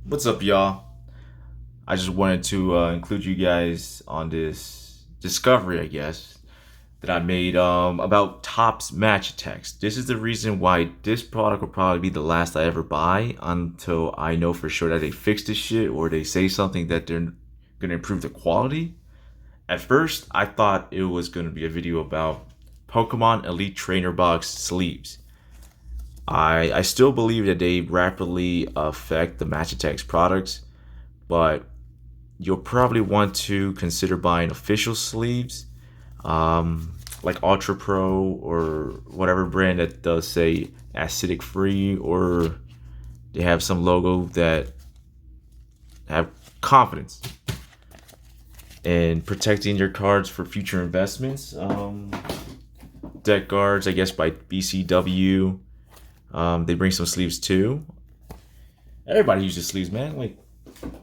What's up, y'all? I just wanted to include you guys on this discovery, I guess, that I made about TOPPS Match Attax. This is the reason why this product will probably be the last I ever buy until I know for sure that they fix this shit or they say something that they're gonna improve the quality. At first, I thought it was gonna be a video about Pokemon Elite Trainer Box sleeves. I still believe that they rapidly affect the Match Attax products, but you'll probably want to consider buying official sleeves, like Ultra Pro or whatever brand that does say acidic free, or they have some logo that have confidence in protecting your cards for future investments. Deck guards, I guess, by BCW. They bring some sleeves too. Everybody uses sleeves, man. Like,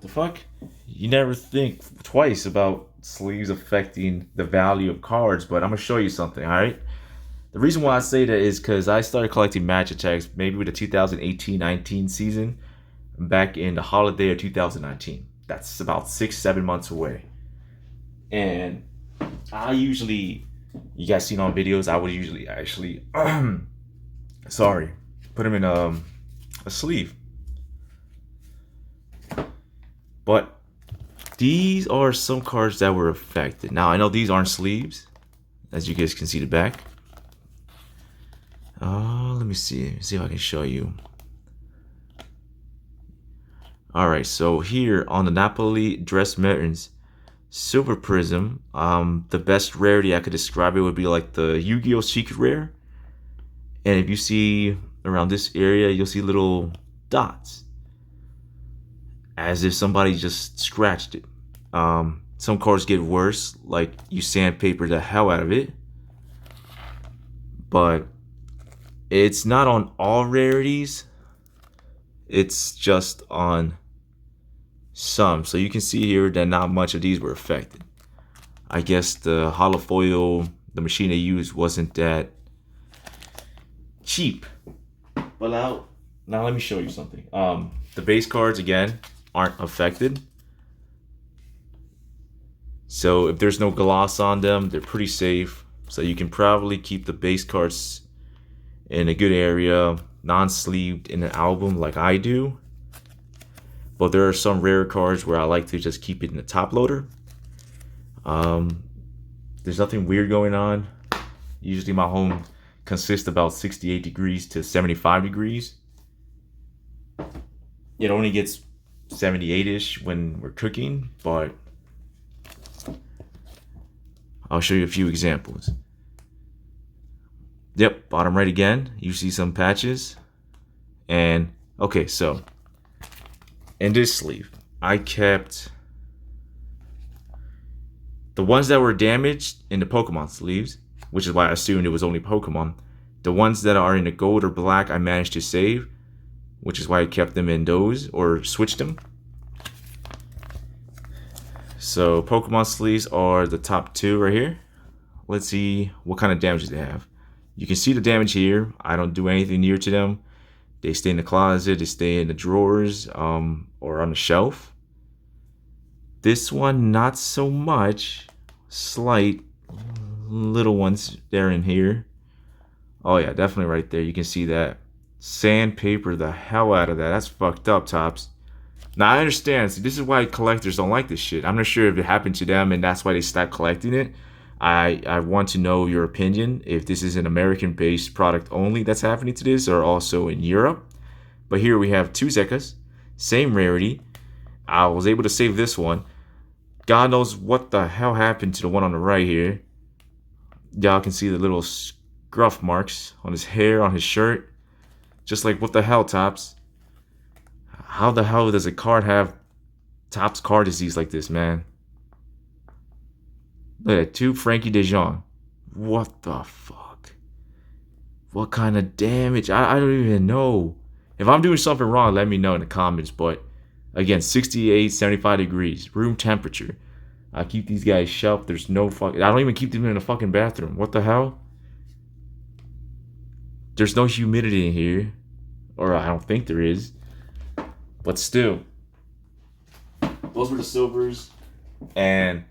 the fuck? You never think twice about sleeves affecting the value of cards, but I'm gonna show you something, alright? The reason why I say that is because I started collecting Match Attacks maybe with the 2018-19 season back in the holiday of 2019. That's about 6-7 months away. And you guys seen on videos, I would usually actually, sorry, put them in a sleeve. But these are some cards that were affected. Now, I know these aren't sleeves, as you guys can see the back. Let me see if I can show you. Alright, so here on the Napoli Dress Mertens Silver Prism, the best rarity I could describe it would be like the Yu-Gi-Oh! Secret Rare. And if you see around this area, you'll see little dots, as if somebody just scratched it. Some cards get worse, like you sandpaper the hell out of it. But it's not on all rarities. It's just on some. So you can see here that not much of these were affected. I guess the holofoil, the machine they used, wasn't that cheap. But now let me show you something. The base cards again aren't affected. So if there's no gloss on them, they're pretty safe. So you can probably keep the base cards in a good area, non-sleeved in an album like I do. But there are some rare cards where I like to just keep it in the top loader. There's nothing weird going on. Usually my home consists about 68 degrees to 75 degrees. It only gets 78-ish when we're cooking, but I'll show you a few examples. Yep, bottom right again, you see some patches. And okay, so in this sleeve, I kept the ones that were damaged in the Pokemon sleeves, which is why I assumed it was only Pokemon. The ones that are in the gold or black, I managed to save, which is why I kept them in those or switched them. So Pokemon sleeves are the top two right here. Let's see what kind of damage they have. You can see the damage here. I don't do anything near to them. They stay in the closet, they stay in the drawers, or on the shelf. This one, not so much. Slight little ones there in here. Oh yeah, definitely right there. You can see that. Sandpaper the hell out of that. That's fucked up, Tops. Now I understand. See, this is why collectors don't like this shit. I'm not sure if it happened to them and that's why they stopped collecting it. I want to know your opinion, if this is an American-based product only that's happening to this, or also in Europe. But here we have two Zekkas, same rarity. I was able to save this one. God knows what the hell happened to the one on the right here. Y'all can see the little scruff marks on his hair, on his shirt. Just like, what the hell, Tops? How the hell does a card have TOPPS card disease like this, man? Look at two Frankie De Jong. What the fuck? What kind of damage? I don't even know. If I'm doing something wrong, let me know in the comments. But again, 68, 75 degrees, room temperature. I keep these guys shelved. There's no fucking. I don't even keep them in the fucking bathroom. What the hell? There's no humidity in here, or I don't think there is. But still, Those were the silvers, and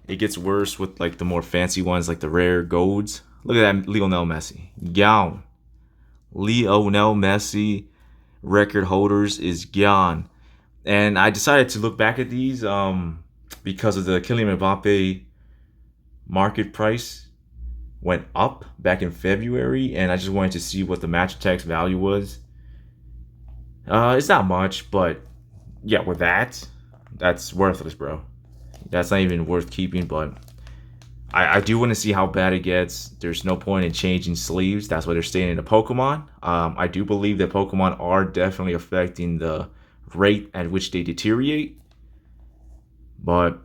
it gets worse with like the more fancy ones, like the rare golds. Look at that, Lionel Messi. Gone. Lionel Messi record holders is gone. And I decided to look back at these because of the Kylian Mbappe market price went up back in February, and I just wanted to see what the Match Attax value was. It's not much, but yeah, with that, that's worthless, bro. That's not even worth keeping, but I do want to see how bad it gets. There's no point in changing sleeves. That's what they're stating in the Pokemon. I do believe that Pokemon are definitely affecting the rate at which they deteriorate. But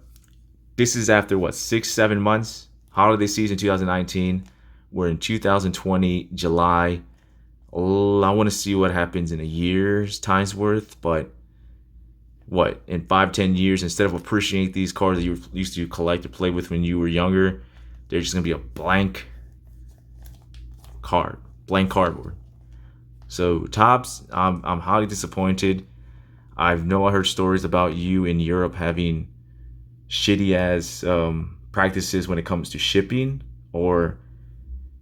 this is after, what, 6-7 months? Holiday season 2019. We're in 2020, July. Oh, I want to see what happens in a year's time's worth, but what, in 5-10 years, instead of appreciating these cards that you used to collect or play with when you were younger, they're just gonna be a blank cardboard. So TOPPS, I'm highly disappointed. I heard stories about you in Europe having shitty ass practices when it comes to shipping, or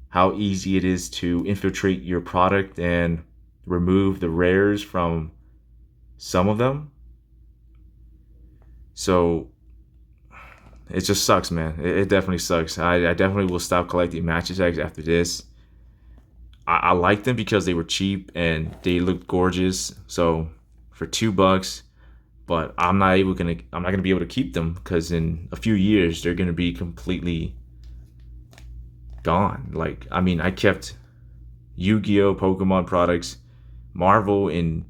how easy it is to infiltrate your product and remove the rares from some of them. So it just sucks, man. It definitely sucks. I definitely will stop collecting Match Attax after this. I like them because they were cheap and they looked gorgeous. So for $2, but I'm not gonna be able to keep them because in a few years they're gonna be completely gone. Like, I mean, I kept Yu-Gi-Oh, Pokemon products, Marvel in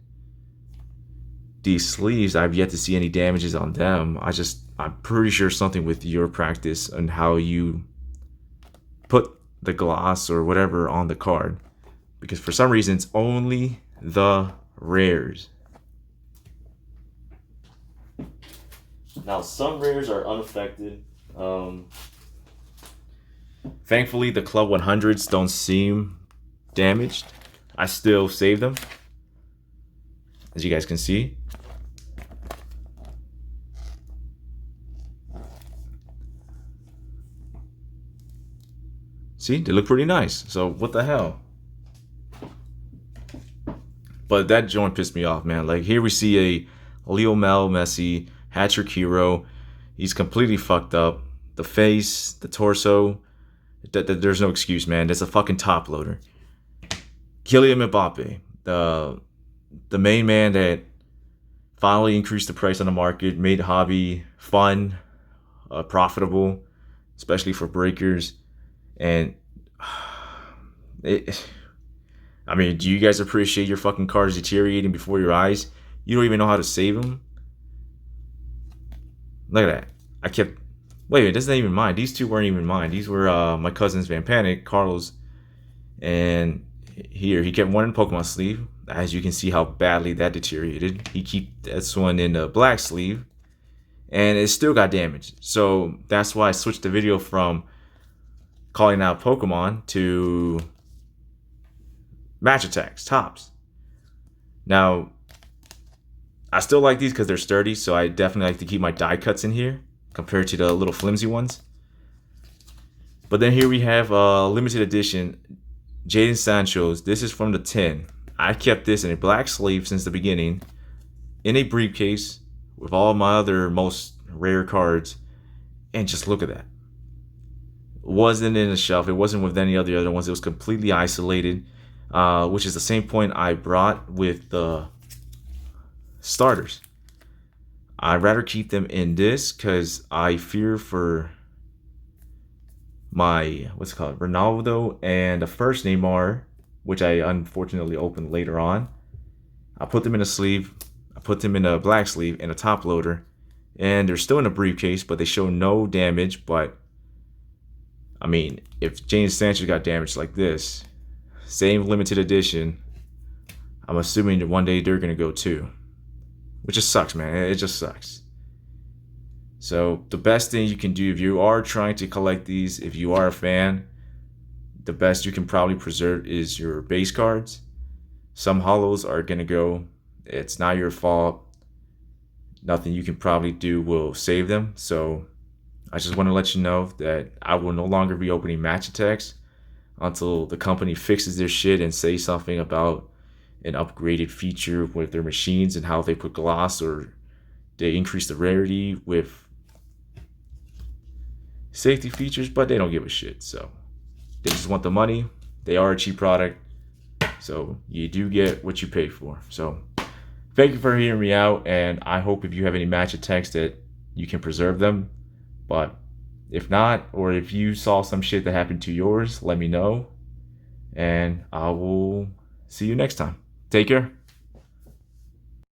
these sleeves. I've yet to see any damages on them. I'm pretty sure something with your practice and how you put the gloss or whatever on the card, because for some reason it's only the rares. Now some rares are unaffected. Thankfully the Club 100s don't seem damaged. I still save them, as you guys can see. See, they look pretty nice. So what the hell? But that joint pissed me off, man. Like, here we see a Lionel Messi hat-trick hero. He's completely fucked up. The face, the torso. There's no excuse, man. That's a fucking top loader. Kylian Mbappe, the main man that finally increased the price on the market, made hobby fun, profitable, especially for breakers. And I mean, do you guys appreciate your fucking cards deteriorating before your eyes? You don't even know how to save them? Look at that. Wait a minute, that's not even mine. These two weren't even mine. These were my cousin's Van Panic, Carlos. And here, he kept one in Pokemon sleeve. As you can see how badly that deteriorated. He kept this one in the black sleeve, and it still got damaged. So that's why I switched the video from calling out Pokemon to Match Attax, TOPPS. Now, I still like these because they're sturdy, so I definitely like to keep my die cuts in here compared to the little flimsy ones. But then here we have a limited edition Jadon Sancho's. This is from the 10. I kept this in a black sleeve since the beginning, in a briefcase with all my other most rare cards, and just look at that. It wasn't in a shelf. It wasn't with any of the other ones. It was completely isolated, which is the same point I brought with the starters. I'd rather keep them in this because I fear for my, Ronaldo and the first Neymar, which I unfortunately opened later on. I put them in a sleeve. I put them in a black sleeve and a top loader, and they're still in a briefcase, but they show no damage. But I mean, if Jadon Sancho got damaged like this, same limited edition, I'm assuming that one day they're gonna go too, which just sucks, man. It just sucks. So the best thing you can do if you are trying to collect these, if you are a fan, the best you can probably preserve is your base cards. Some holos are gonna go. It's not your fault. nothing you can probably do will save them. So I just want to let you know that I will no longer be opening Match Attax until the company fixes their shit and say something about an upgraded feature with their machines and how they put gloss or they increase the rarity with safety features, but they don't give a shit. So they just want the money. They are a cheap product, so you do get what you pay for. So thank you for hearing me out, and I hope if you have any Match Attax that you can preserve them. But if not, or if you saw some shit that happened to yours, let me know, and I will see you next time. Take care.